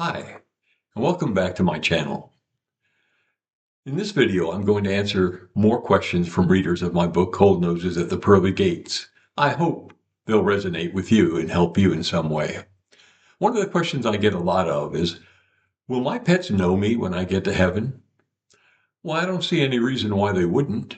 Hi, and welcome back to my channel. In this video, I'm going to answer more questions from readers of my book, Cold Noses at the Pearly Gates. I hope they'll resonate with you and help you in some way. One of the questions I get a lot of is, will my pets know me when I get to heaven? Well, I don't see any reason why they wouldn't.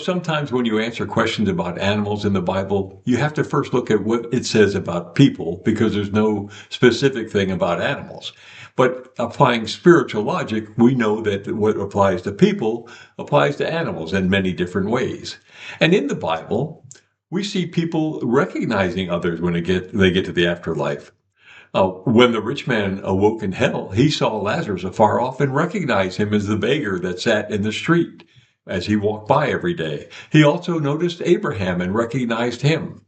Sometimes when you answer questions about animals in the Bible, you have to first look at what it says about people because there's no specific thing about animals. But applying spiritual logic, we know that what applies to people applies to animals in many different ways. And in the Bible, we see people recognizing others when they get to the afterlife. When the rich man awoke in hell, he saw Lazarus afar off and recognized him as the beggar that sat in the street as he walked by every day. He also noticed Abraham and recognized him.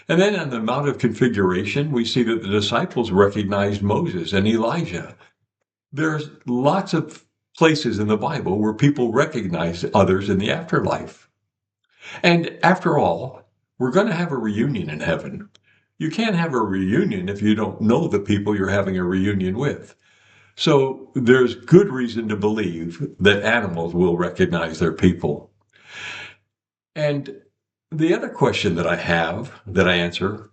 And then on the Mount of Configuration, we see that the disciples recognized Moses and Elijah. There's lots of places in the Bible where people recognize others in the afterlife. And after all, we're going to have a reunion in heaven. You can't have a reunion if you don't know the people you're having a reunion with. So there's good reason to believe that animals will recognize their people. And the other question that I answer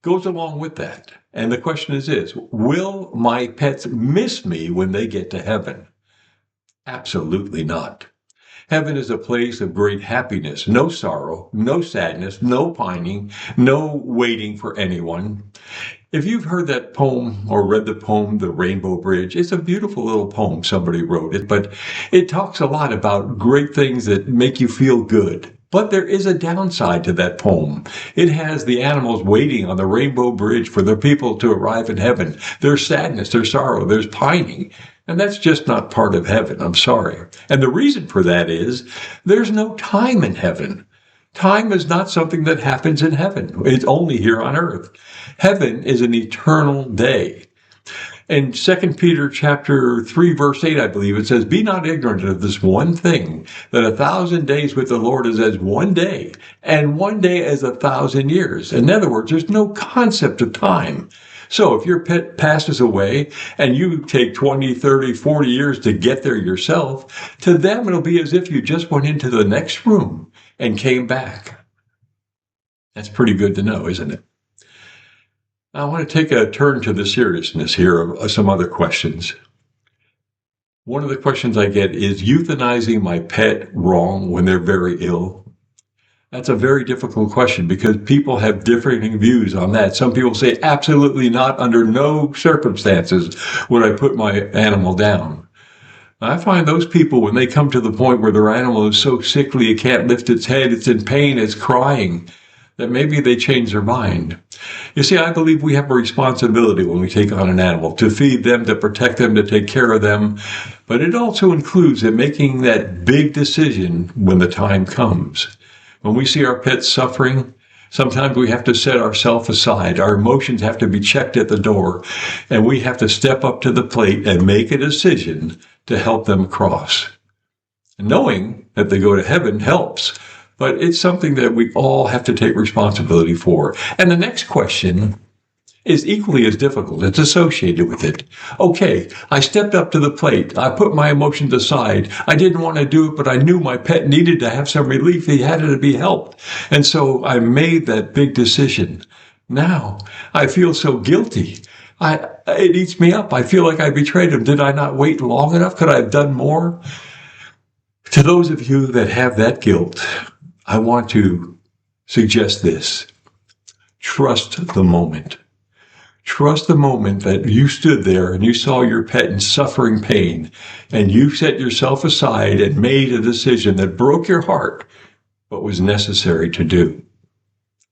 goes along with that. And the question is this: will my pets miss me when they get to heaven? Absolutely not. Heaven is a place of great happiness, no sorrow, no sadness, no pining, no waiting for anyone. If you've heard that poem or read the poem, The Rainbow Bridge, it's a beautiful little poem. Somebody wrote it, but it talks a lot about great things that make you feel good. But there is a downside to that poem. It has the animals waiting on the Rainbow Bridge for the people to arrive in heaven. There's sadness, there's sorrow, there's pining. And that's just not part of heaven. I'm sorry. And the reason for that is there's no time in heaven. Time is not something that happens in heaven. It's only here on earth. Heaven is an eternal day. In 2 Peter chapter 3, verse 8, I believe, it says, "Be not ignorant of this one thing, that 1,000 days with the Lord is as one day, and one day as 1,000 years." In other words, there's no concept of time. So if your pet passes away and you take 20, 30, 40 years to get there yourself, to them it'll be as if you just went into the next room and came back. That's pretty good to know, isn't it? I want to take a turn to the seriousness here of some other questions. One of the questions I get is euthanizing my pet wrong when they're very ill? That's a very difficult question because people have differing views on that. Some people say absolutely not, under no circumstances would I put my animal down. I find those people, when they come to the point where their animal is so sickly it can't lift its head, it's in pain, it's crying, that maybe they change their mind. You see, I believe we have a responsibility when we take on an animal to feed them, to protect them, to take care of them. But it also includes in making that big decision when the time comes. When we see our pets suffering, sometimes we have to set ourselves aside. Our emotions have to be checked at the door, and we have to step up to the plate and make a decision to help them cross. Knowing that they go to heaven helps, but it's something that we all have to take responsibility for. And the next question is equally as difficult. It's associated with it. Okay, I stepped up to the plate. I put my emotions aside. I didn't want to do it, but I knew my pet needed to have some relief. He had to be helped. And so I made that big decision. Now I feel so guilty. It eats me up. I feel like I betrayed him. Did I not wait long enough? Could I have done more? To those of you that have that guilt, I want to suggest this. Trust the moment. Trust the moment that you stood there and you saw your pet in suffering pain, and you set yourself aside and made a decision that broke your heart, but was necessary to do.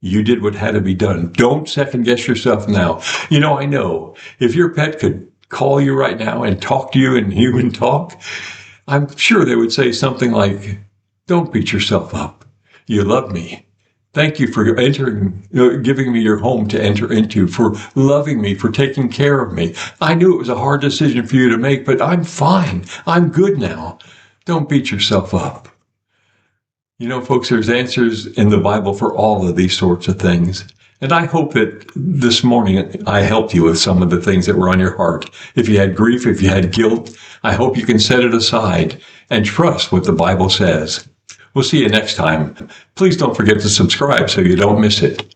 You did what had to be done. Don't second guess yourself now. I know if your pet could call you right now and talk to you in human talk, I'm sure they would say something like, "Don't beat yourself up. You love me. Thank you for giving me your home to enter into, for loving me, for taking care of me. I knew it was a hard decision for you to make, but I'm fine. I'm good now. Don't beat yourself up." Folks, there's answers in the Bible for all of these sorts of things. And I hope that this morning I helped you with some of the things that were on your heart. If you had grief, if you had guilt, I hope you can set it aside and trust what the Bible says. We'll see you next time. Please don't forget to subscribe so you don't miss it.